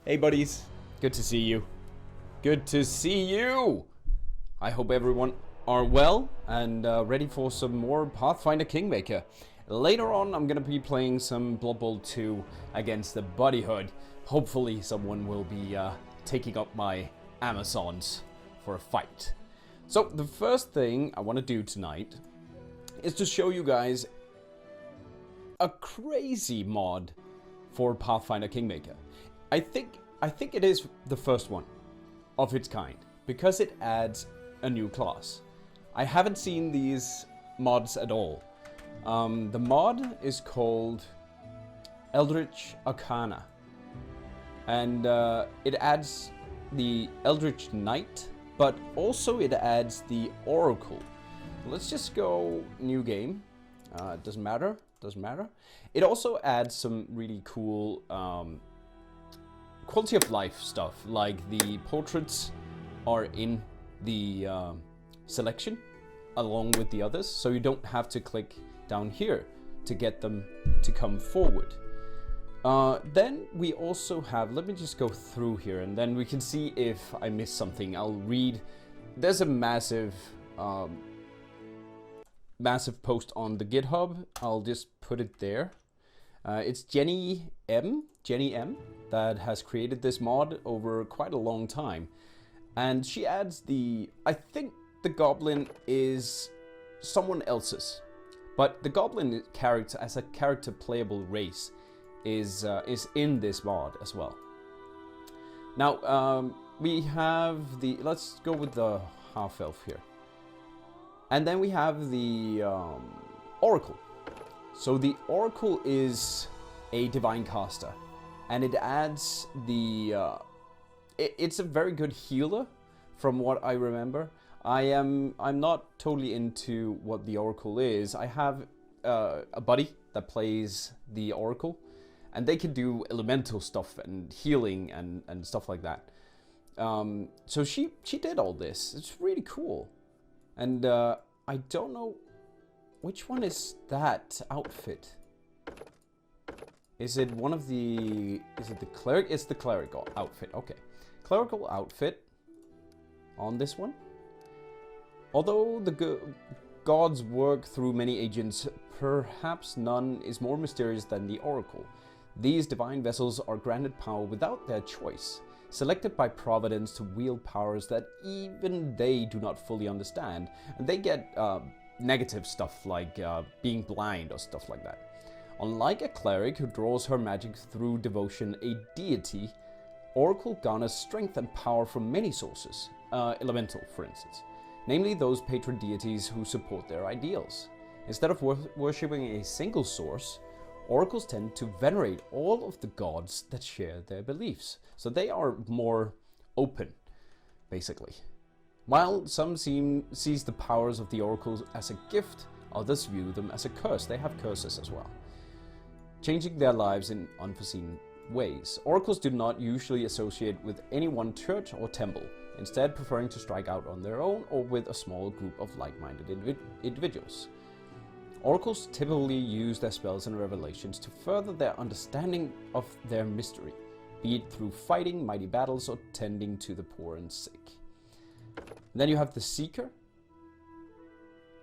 Hey buddies, good to see you. Good to see you! I hope everyone are well and ready for some more Pathfinder Kingmaker. Later on I'm gonna be playing some Blood Bowl 2 against the Bodyhood. Hopefully someone will be taking up my Amazons for a fight. So the first thing I want to do tonight is to show you guys a crazy mod for Pathfinder Kingmaker. I think it is the first one of its kind because it adds a new class. I haven't seen these mods at all. The mod is called Eldritch Arcana, and it adds the Eldritch Knight, but also it adds the Oracle. Let's just go new game. Doesn't matter. It also adds some really cool quality of life stuff, like the portraits are in the selection along with the others, so you don't have to click down here to get them to come forward. Then we also have, let me just go through here and then we can see if I missed something. I'll read. There's a massive post on the GitHub. I'll just put it there. It's Jenny M, that has created this mod over quite a long time. And she adds I think the goblin is someone else's, but the goblin character, as a character playable race, is in this mod as well. Now we have let's go with the half elf here, and then we have the Oracle. So the Oracle is a divine caster, and it adds it's a very good healer from what I remember. I'm not totally into what the Oracle is. I have a buddy that plays the Oracle, and they can do elemental stuff and healing and stuff like that. So she did all this. It's really cool. And I don't know which one is that outfit. Is it one of the... Is it the cleric? It's the clerical outfit. Okay. Clerical outfit on this one. Although the gods work through many agents, perhaps none is more mysterious than the Oracle. These divine vessels are granted power without their choice, selected by Providence to wield powers that even they do not fully understand. And they get negative stuff like being blind or stuff like that. Unlike a cleric who draws her magic through devotion, a deity, Oracle garners strength and power from many sources, elemental for instance, namely those patron deities who support their ideals. Instead of worshipping a single source, Oracles tend to venerate all of the gods that share their beliefs, so they are more open, basically. While some sees the powers of the Oracles as a gift, others view them as a curse. They have curses as well, changing their lives in unforeseen ways. Oracles do not usually associate with any one church or temple, instead preferring to strike out on their own or with a small group of like-minded individuals. Oracles typically use their spells and revelations to further their understanding of their mystery, be it through fighting mighty battles or tending to the poor and sick. Then you have the Seeker.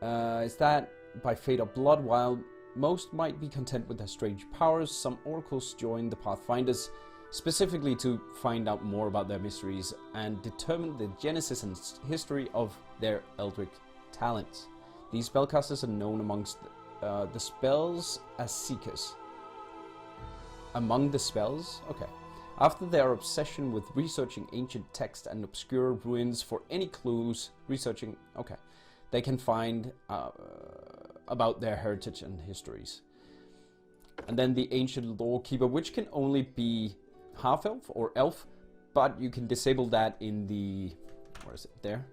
Is that by fate or blood? While most might be content with their strange powers, some Oracles join the Pathfinders specifically to find out more about their mysteries and determine the genesis and history of their Eldritch talents. These spellcasters are known amongst the spells as Seekers. Among the spells? Okay. After their obsession with researching ancient texts and obscure ruins for any clues, they can find about their heritage and histories. And then the Ancient Lawkeeper, which can only be half-elf or elf, but you can disable that in the... Where is it? There?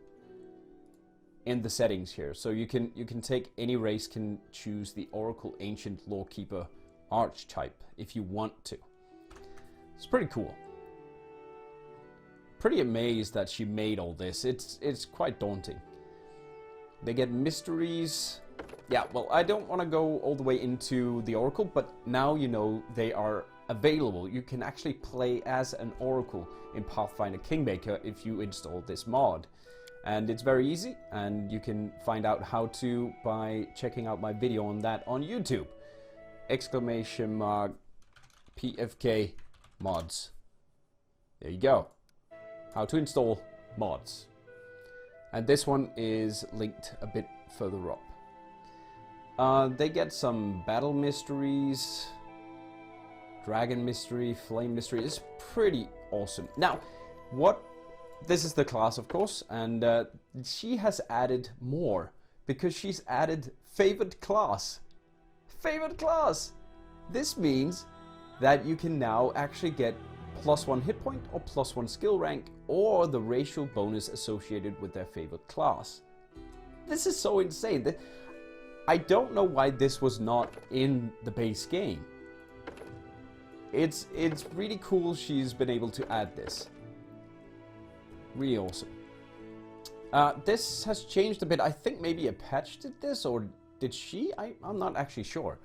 In the settings here. So you can take any race, can choose the Oracle Ancient Lawkeeper archetype if you want to. It's pretty cool. Pretty amazed that she made all this. It's quite daunting. They get mysteries. Yeah, well, I don't want to go all the way into the Oracle, but now you know they are available. You can actually play as an Oracle in Pathfinder Kingmaker if you install this mod. And it's very easy, and you can find out how to by checking out my video on that on YouTube. !PFK mods. There you go. How to install mods. And this one is linked a bit further up. They get some battle mysteries, dragon mystery, flame mystery. It's pretty awesome. Now, this is the class, of course, and she has added more because she's added favored class. Favored class! This means that you can now actually get +1 hit point or +1 skill rank or the racial bonus associated with their favored class. This is so insane. I don't know why this was not in the base game. It's really cool she's been able to add this. Really awesome. This has changed a bit. I think maybe a patch did this, or did she? I'm not actually sure.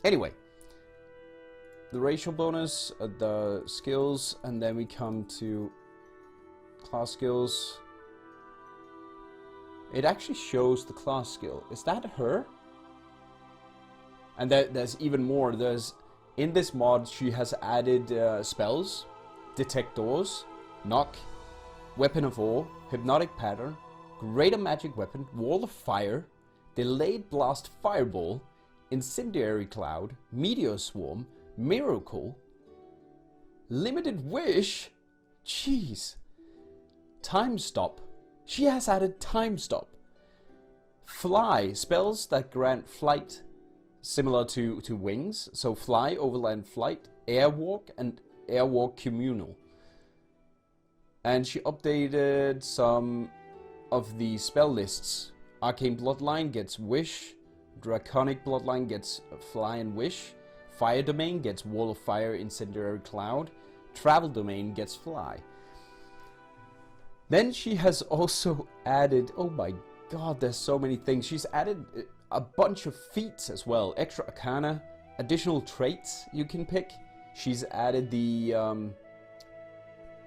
Anyway, the racial bonus, the skills, and then we come to class skills. It actually shows the class skill. Is that her? And there's even more. In this mod, she has added spells, detect doors, knock, weapon of awe, hypnotic pattern, greater magic weapon, wall of fire, delayed blast fireball, incendiary cloud, meteor swarm, miracle, limited wish, jeez, time stop. She has added time stop. Fly, spells that grant flight similar to wings. So fly, overland flight, airwalk, and airwalk communal. And she updated some of the spell lists. Arcane Bloodline gets wish. Draconic Bloodline gets fly and wish. Fire Domain gets wall of fire, incendiary cloud. Travel Domain gets fly. Then she has also added, oh my god, there's so many things. She's added a bunch of feats as well. Extra Arcana, additional traits you can pick. She's added the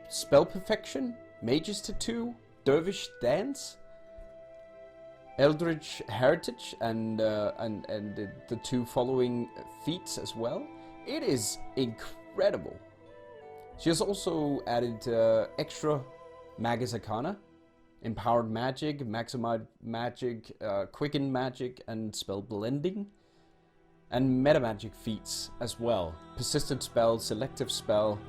Spell Perfection, Mage's Tattoo, Dervish Dance, Eldritch Heritage, and the 2 following feats as well. It is incredible. She has also added extra Magus Arcana, Empowered Magic, Maximized Magic, Quickened Magic, and Spell Blending. And Meta Magic feats as well. Persistent Spell, Selective Spell,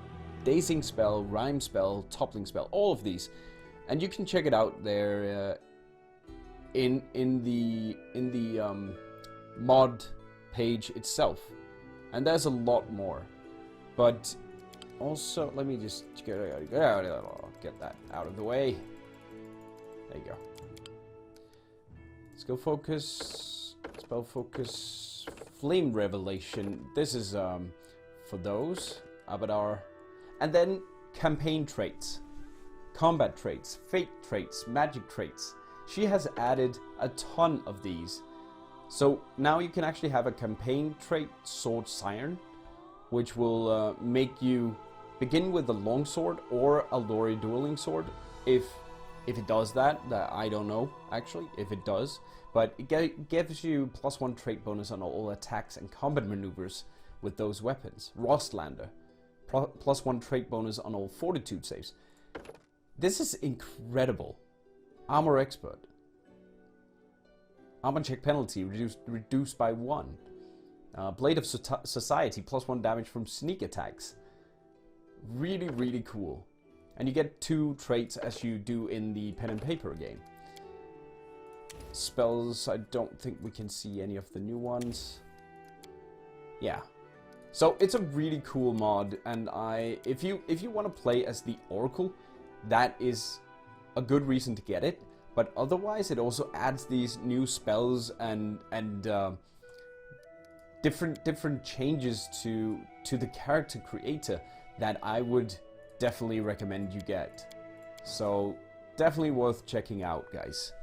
Dazing Spell, Rhyme Spell, Toppling Spell, all of these. And you can check it out there in the mod page itself. And there's a lot more. But also, let me just get that out of the way. There you go. Skill focus, spell focus, flame revelation. This is for those Abadar, and then campaign traits, combat traits, fate traits, magic traits. She has added a ton of these. So now you can actually have a campaign trait, Sword Siren, which will make you begin with a longsword or a Aldori dueling sword. If it does that, I don't know actually if it does, but it gives you +1 trait bonus on all attacks and combat maneuvers with those weapons. Rostlander, +1 trait bonus on all fortitude saves. This is incredible. Armor Expert, armor check penalty reduced by 1. Blade of Society, +1 damage from sneak attacks. Really, really cool. And you get 2 traits as you do in the pen and paper game. Spells, I don't think we can see any of the new ones. Yeah. So it's a really cool mod, and if you want to play as the Oracle, that is a good reason to get it. But otherwise, it also adds these new spells and different changes to the character creator that I would definitely recommend you get. So definitely worth checking out, guys.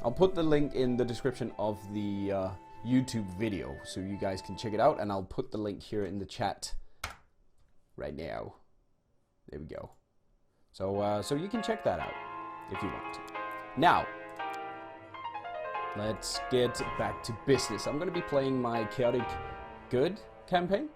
I'll put the link in the description of the YouTube video, so you guys can check it out, and I'll put the link here in the chat right now. There we go. So you can check that out if you want. Now, let's get back to business. I'm going to be playing my Chaotic Good campaign.